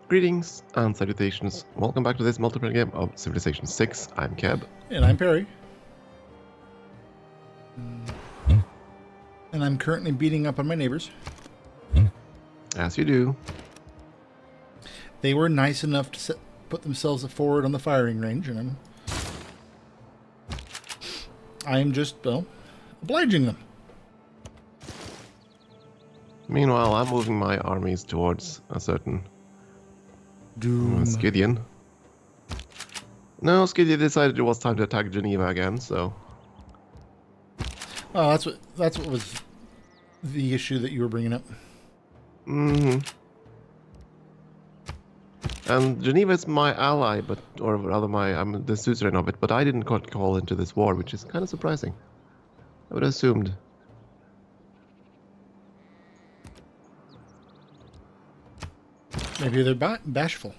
Greetings and salutations. Welcome back to this multiplayer game of Civilization VI. I'm Keb. And I'm Peri. And I'm currently beating up on my neighbors. As you do. They were nice enough to put themselves forward on the firing range, and I am just, well, obliging them. Meanwhile, I'm moving my armies towards a certain Scythian. No, Scythia decided it was time to attack Geneva again, so... Oh, that's what was the issue that you were bringing up. Mm-hmm. And Geneva is my ally, or rather I'm the suzerain of it, but I didn't call into this war, which is kind of surprising. I would have assumed. Maybe they're bashful.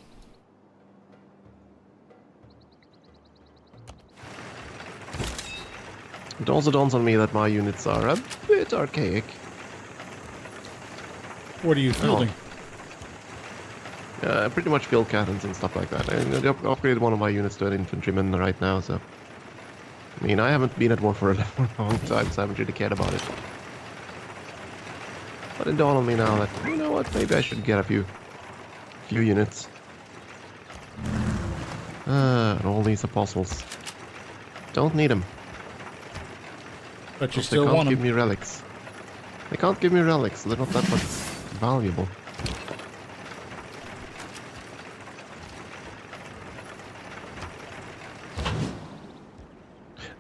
It also dawns on me that my units are a bit archaic. What are you fielding? Pretty much field cannons and stuff like that. I upgraded one of my units to an infantryman right now, so... I mean, I haven't been at war for a long time, so I haven't really cared about it. But it dawned on me now that, you know what, maybe I should get a few units. And all these apostles. Don't need them. But you still want them. They can't give me relics. They can't give me relics, so they're not that much valuable.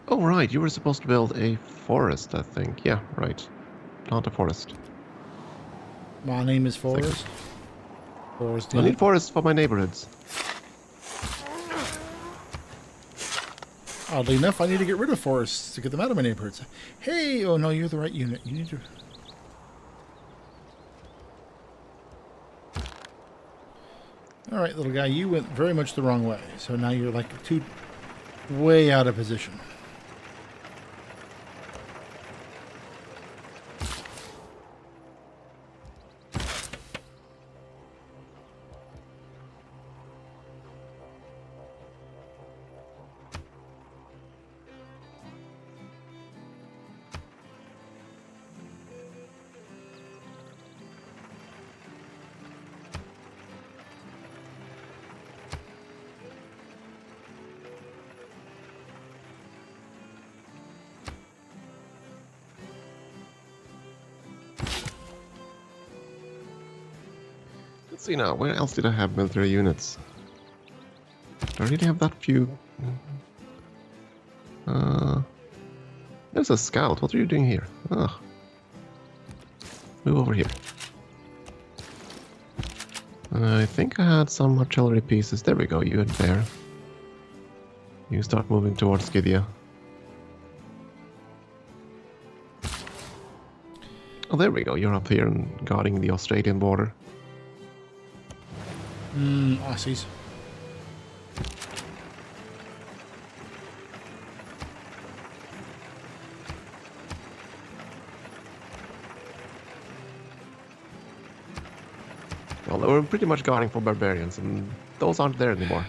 Oh, right, you were supposed to build a forest, I think. Yeah, right. Not a forest. My name is Forest. Forest. I need forests for my neighborhoods. Oddly enough, I need to get rid of forests to get them out of my neighborhoods. Hey, oh no, you're the right unit. You need to... Alright, little guy, you went very much the wrong way. So now you're like way out of position. Let's see now, where else did I have military units? Do I really have that few? There's a scout. What are you doing here? Ugh. Move over here. I think I had some artillery pieces. There we go, you and there. You start moving towards Scythia. Oh, there we go. You're up here and guarding the Australian border. Aussies. Well, they were pretty much guarding for barbarians, and those aren't there anymore.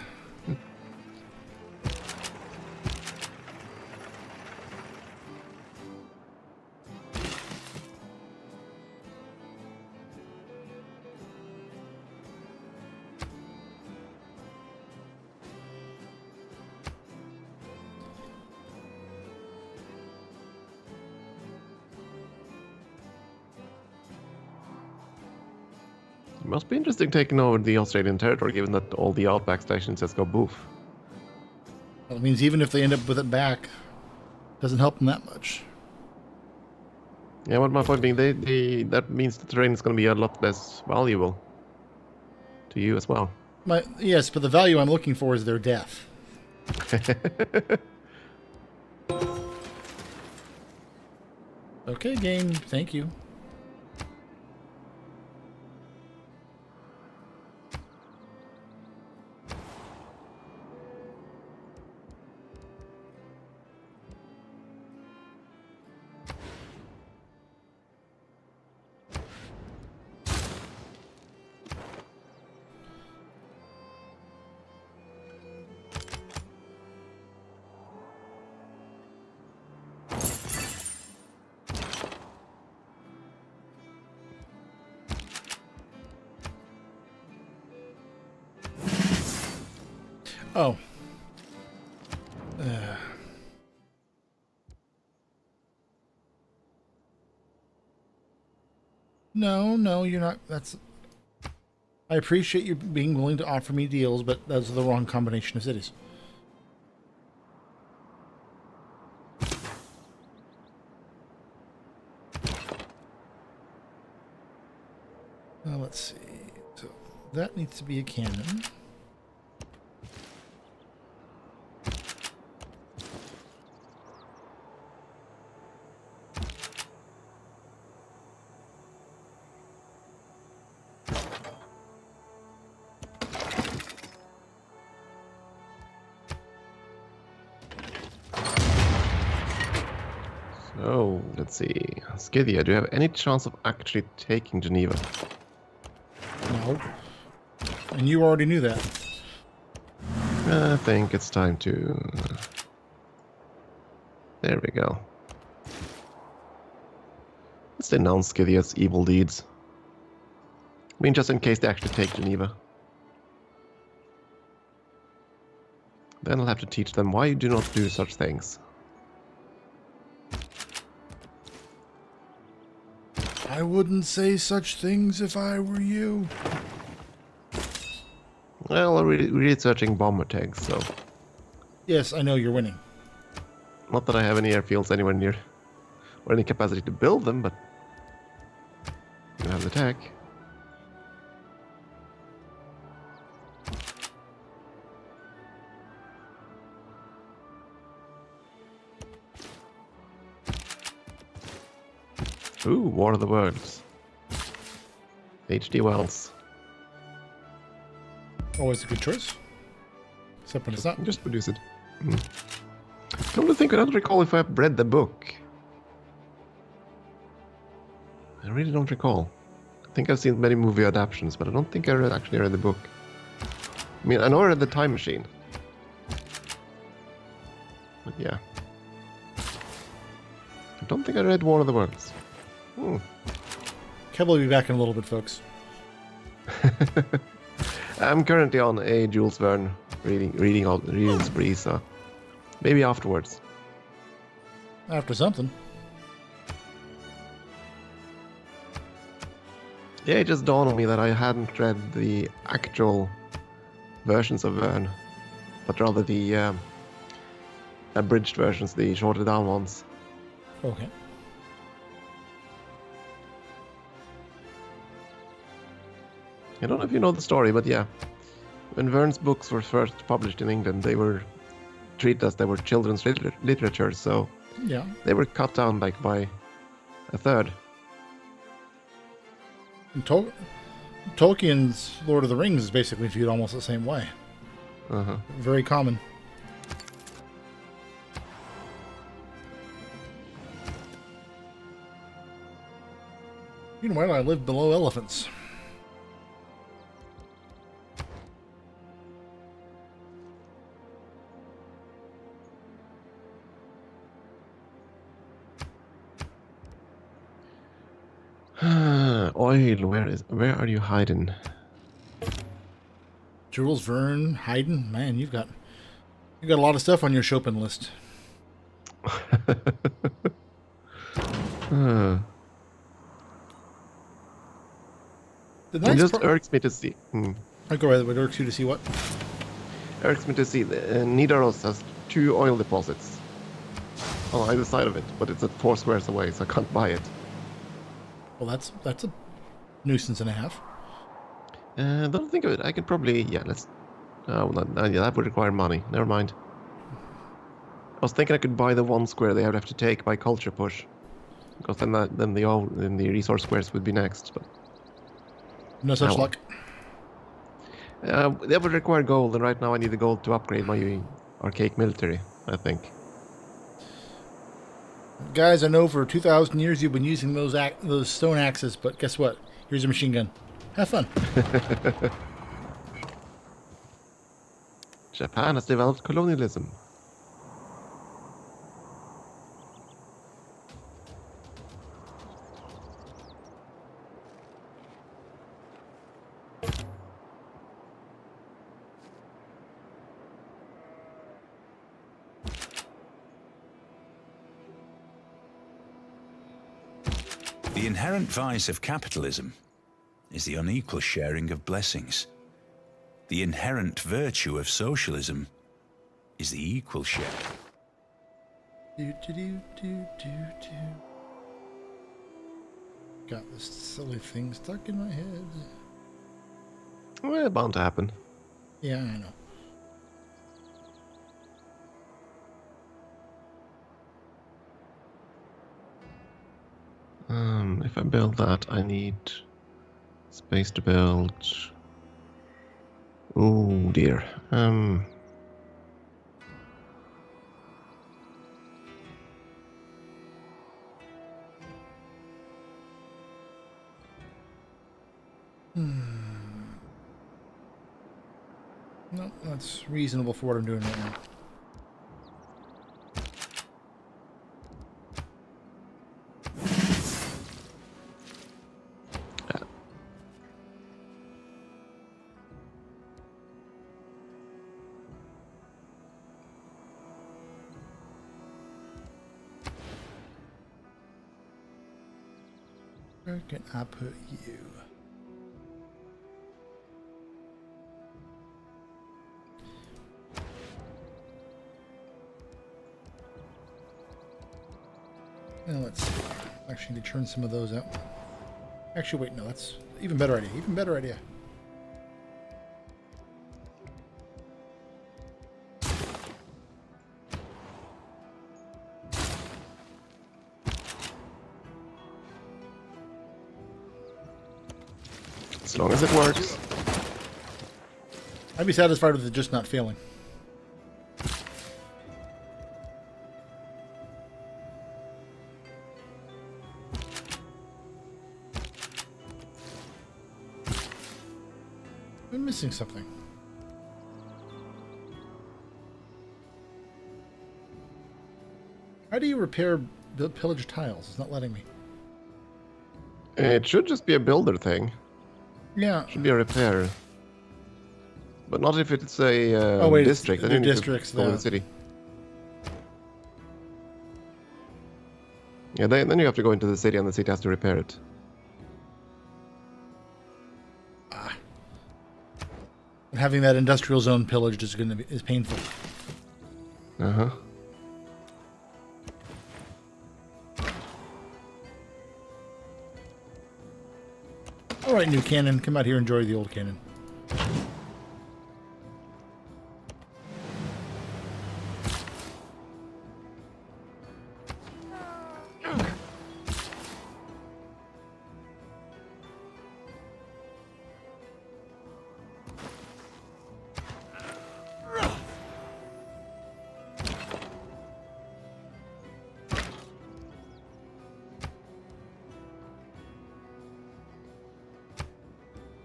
Must be interesting taking over the Australian territory, given that all the outback stations just go boof. Well, it means even if they end up with it back, doesn't help them that much. Yeah, but my point being, that means the terrain is going to be a lot less valuable to you as well. Yes, but the value I'm looking for is their death. Okay, game. Thank you. Oh. No, you're not. That's. I appreciate you being willing to offer me deals, but those are the wrong combination of cities. Let's see. So that needs to be a cannon. So, let's see. Scythia, do you have any chance of actually taking Geneva? No. And you already knew that. I think it's time to... There we go. Let's denounce Scythia's evil deeds. I mean, just in case they actually take Geneva. Then I'll have to teach them why you do not do such things. I wouldn't say such things if I were you. Well, I'm researching bomber tanks, so... Yes, I know you're winning. Not that I have any airfields anywhere near, or any capacity to build them, but... You have the tech. Ooh, War of the Worlds. HD Wells. Always a good choice. Except when it's not. Just produce it. Come to think, I don't recall if I've read the book. I really don't recall. I think I've seen many movie adaptations, but I don't think I actually read the book. I mean, I know I read The Time Machine. But yeah. I don't think I read War of the Worlds. Kev will be back in a little bit, folks. I'm currently on a Jules Verne reading spree, so maybe afterwards. After something. Yeah, it just dawned on me that I hadn't read the actual versions of Verne, but rather the abridged versions, the shorter down ones. Okay. I don't know if you know the story, but yeah. When Verne's books were first published in England, they were treated as they were children's literature, so Yeah. they were cut down by a third. And Tolkien's Lord of the Rings is basically viewed almost the same way. Uh-huh. Very common. Meanwhile, I live below elephants. Oil, where are you hiding? Jules Verne, Haydn, man, you got a lot of stuff on your shopping list. The It nice just part, irks me to see. I go ahead. It irks you to see what? Irks me to see Nidaros has 2 oil deposits on either side of it, but it's at 4 squares away, so I can't buy it. Well, that's a nuisance and a half. Don't think of it. I could probably let's. Yeah, that would require money. Never mind. I was thinking I could buy the 1 square they would have to take by culture push, because then the resource squares would be next. But No such luck. that would require gold, and right now I need the gold to upgrade my archaic military, I think. Guys, I know for 2,000 years you've been using those stone axes, but guess what? Here's a machine gun. Have fun. Japan has developed colonialism. The inherent vice of capitalism is the unequal sharing of blessings. The inherent virtue of socialism is the equal share. Got this silly thing stuck in my head. Well, bound to happen. Yeah, I know. If I build that, I need space to build. Oh dear. No, that's reasonable for what I'm doing right now. Where can I put you? Now let's see. Actually, need to turn some of those out. Actually, wait, no, that's even better idea. Even better idea. As long as it works. I'd be satisfied with it just not failing. I'm missing something. How do you repair pillage tiles? It's not letting me. It should just be a builder thing. Yeah. Should be a repair. But not if it's a Oh, wait, district. they're Then you need districts to go to now. the city. Yeah, then you have to go into the city and the city has to repair it. Having that industrial zone pillaged is is painful. Uh-huh. All right, new cannon, come out here and enjoy the old cannon.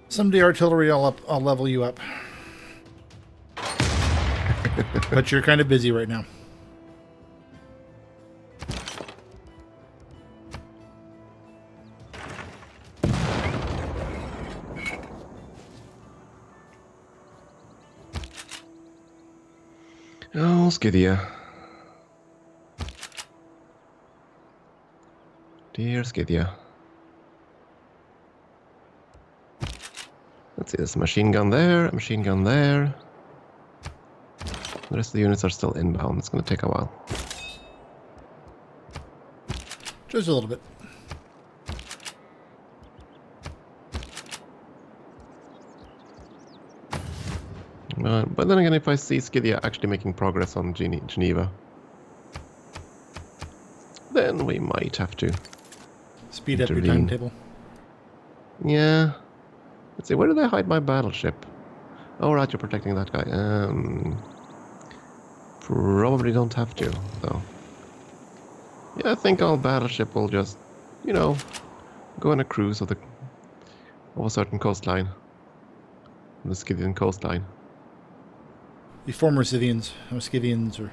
Someday, artillery, I'll level you up. But you're kind of busy right now. Oh, Skydia. Dear Skydia. Let's see, there's a machine gun there, a machine gun there. The rest of the units are still inbound. It's going to take a while. Just a little bit. But then again, if I see Skydia actually making progress on Geneva, then we might have to Speed up your intervene. timetable. Yeah. Let's see, where did I hide my battleship? Oh, right, you're protecting that guy. Probably don't have to, though. Yeah, I think our battleship will just, you know, go on a cruise of a certain coastline. The Scythian coastline. The former Scythians, or Scythians, or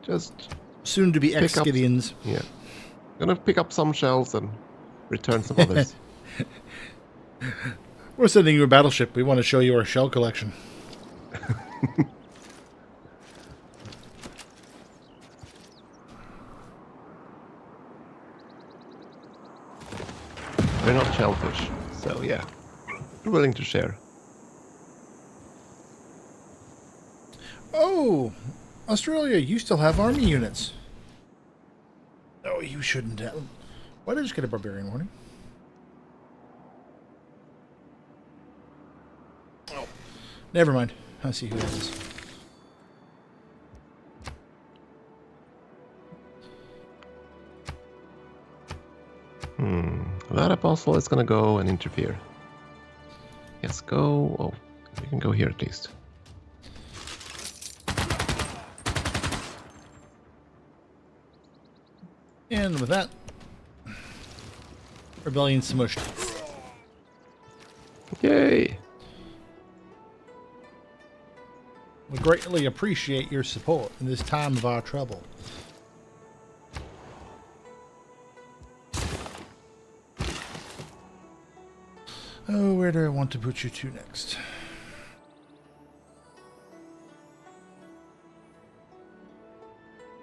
Just, soon to be Pick up- ex-Scythians. yeah. Gonna pick up some shells and return some others. We're sending you a battleship. We want to show you our shell collection. shellfish. So yeah, we're willing to share. Oh, Australia, you still have army units. Oh, you shouldn't have. Why did I just get a barbarian warning? Oh, never mind. I see who that is. That apostle is gonna go and interfere. Yes, go. Oh, you can go here at least. And with that, rebellion smushed. Yay! We greatly appreciate your support in this time of our trouble. Oh, where do I want to put you to next?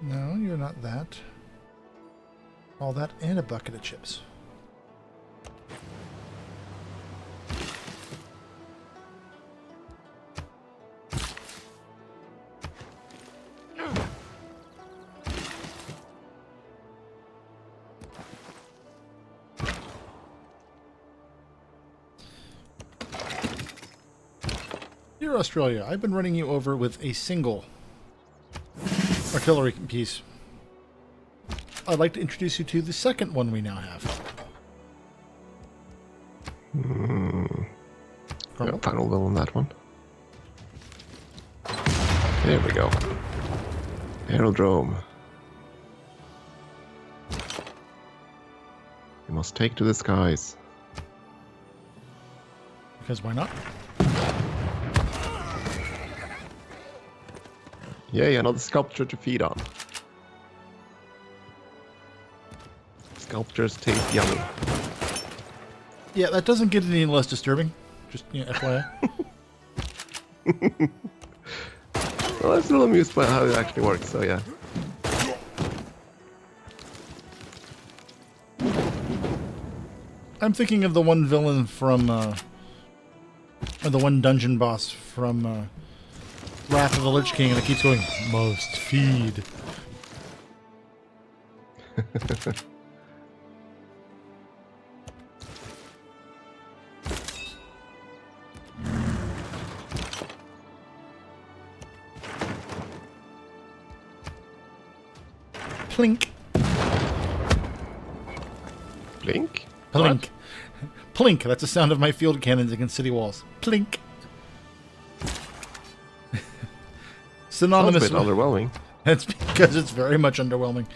No, you're not that. All that and a bucket of chips. Dear Australia, I've been running you over with a single artillery piece. I'd like to introduce you to the second one we now have. Yeah, final level on that one. There we go. Aerodrome. You must take to the skies. Because why not? Yay, another sculpture to feed on. Sculptures taste yummy. Yeah, that doesn't get any less disturbing. Just, FYI. Well, I'm still amused by how it actually works, so yeah. I'm thinking of the one villain from, or the one dungeon boss from, Wrath of the Lich King, and it keeps going, must feed. Plink. Blink? Plink. Plink. That's the sound of my field cannons against city walls. Plink. Synonymous. Sounds a bit underwhelming. That's because it's very much underwhelming.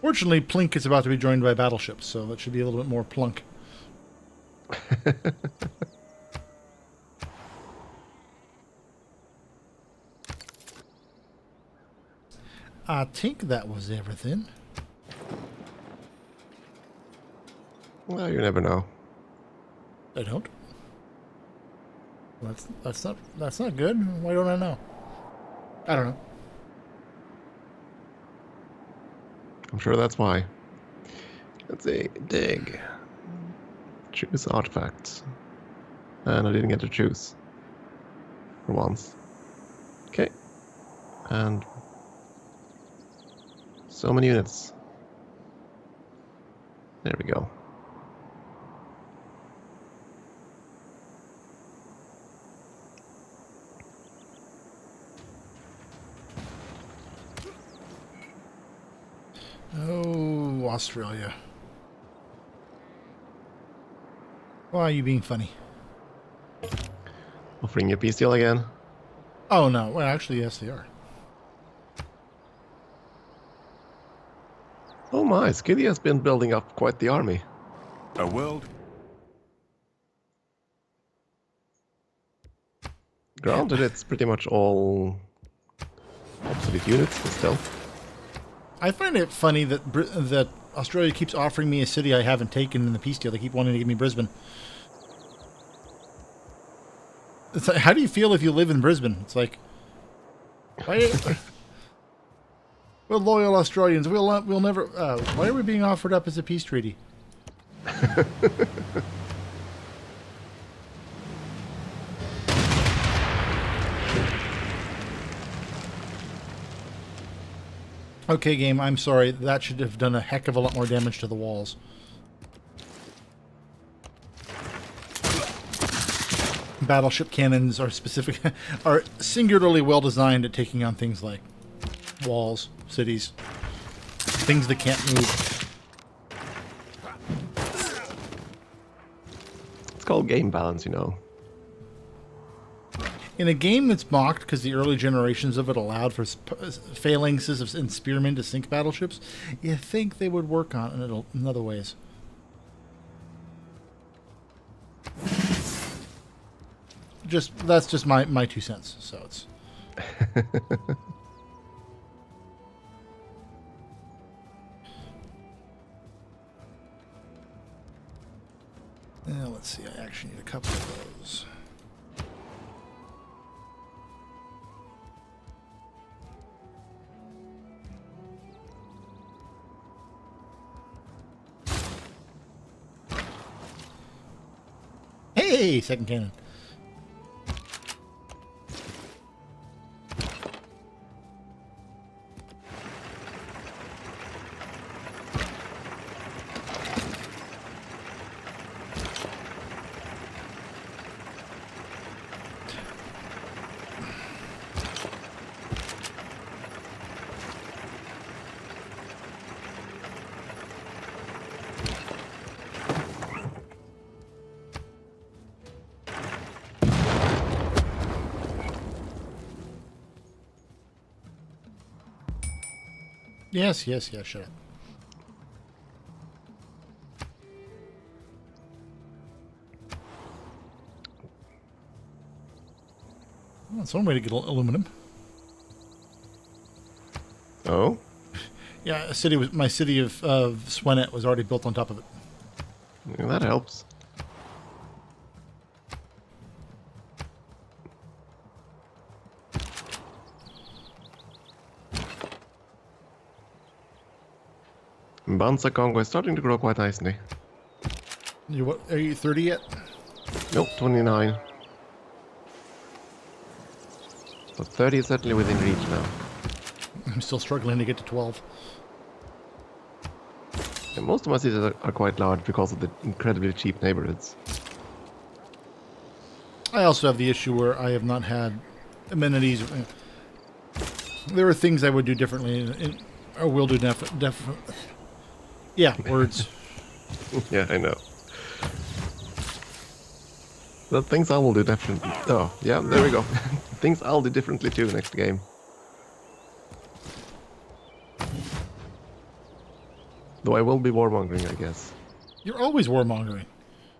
Fortunately, Plink is about to be joined by battleships, so that should be a little bit more plunk. I think that was everything. Well, you never know. I don't. That's not good. Why don't I know? I don't know. I'm sure that's why. Let's see. Dig. Choose artifacts. And I didn't get to choose. For once. Okay. And so many units. There we go. Oh, Australia. Why are you being funny? Offering you a peace deal again. Oh, no. Well, actually, yes, they are. Oh my, Skiddy has been building up quite the army. A world. Granted, it's pretty much all obsolete units, but still. I find it funny that that Australia keeps offering me a city I haven't taken in the peace deal. They keep wanting to give me Brisbane. It's like, how do you feel if you live in Brisbane? It's like, why? We're loyal Australians. We'll never. Why are we being offered up as a peace treaty? Okay, game. I'm sorry. That should have done a heck of a lot more damage to the walls. Battleship cannons are are singularly well designed at taking on things like walls, cities, things that can't move. It's called game balance, you know. In a game that's mocked because the early generations of it allowed for phalanxes and spearmen to sink battleships, you think they would work on it in other ways. That's just my 2 cents. So it's. Let's see. I actually need a couple of those. Hey, second cannon. Yes, shut up. Well, that's one way to get aluminum. Oh? Yeah, my city of Swenet was already built on top of it. Yeah, that helps. Bansa Kongo is starting to grow quite nicely. Are you 30 yet? Nope, 29. But 30 is certainly within reach now. I'm still struggling to get to 12. And most of my cities are quite large because of the incredibly cheap neighborhoods. I also have the issue where I have not had amenities. There are things I would do differently, or will do yeah, words. Yeah, I know. The things I will do differently. Oh, yeah, there we go. Things I'll do differently too next game. Though I will be warmongering, I guess. You're always warmongering.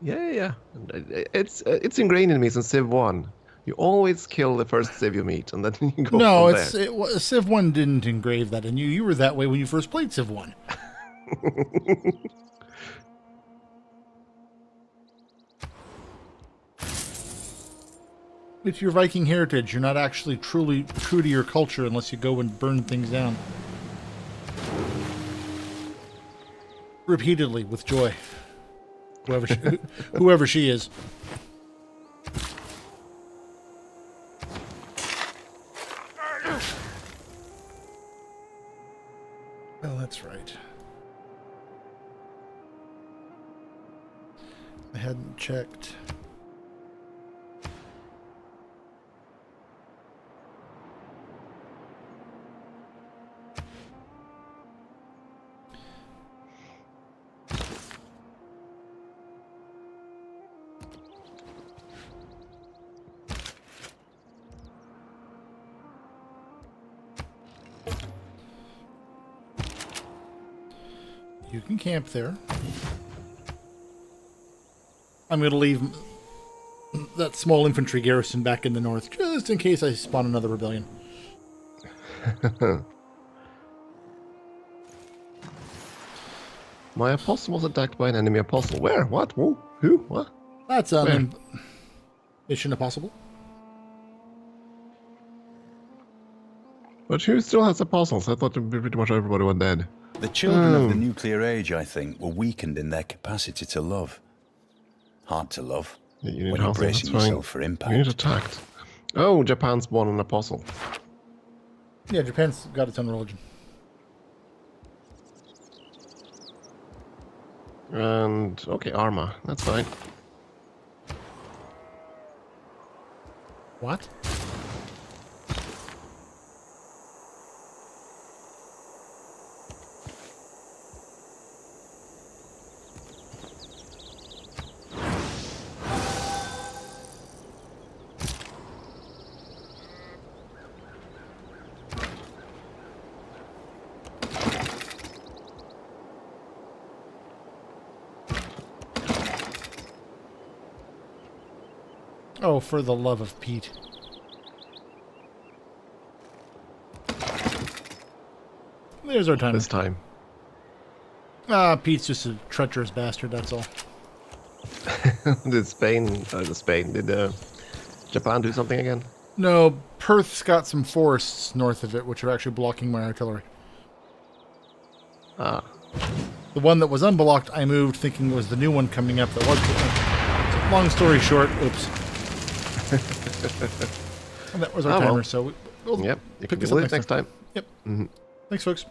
Yeah. It's ingrained in me since Civ 1. You always kill the first Civ you meet, and then you go No, from there. Civ 1 didn't engrave that in you. You were that way when you first played Civ 1. It's your Viking heritage. You're not actually truly true to your culture unless you go and burn things down. Repeatedly, with joy. Whoever she is. Oh, that's right. I hadn't checked. You can camp there. I'm going to leave that small infantry garrison back in the north, just in case I spawn another rebellion. My apostle was attacked by an enemy apostle. Where? What? Who? Who? What? That's Mission Impossible. But who still has apostles? I thought pretty much everybody was dead. The children of the nuclear age, I think, were weakened in their capacity to love. Hard to love Yeah, you need when you're housing, bracing that's fine. yourself for You need impact. attacked. Oh, Japan's won an apostle. Yeah, Japan's got its own religion. And, okay, Arma. That's fine. What? Oh, for the love of Pete. There's our time. This time. Ah, Pete's just a treacherous bastard, that's all. Did Japan do something again? No, Perth's got some forests north of it, which are actually blocking my artillery. Ah. The one that was unblocked, I moved thinking it was the new one coming up that was blocked. So, long story short, oops. And that was our timer, well. so we'll Yep. You pick can this do up it next time. Yep. Mm-hmm. Thanks, folks.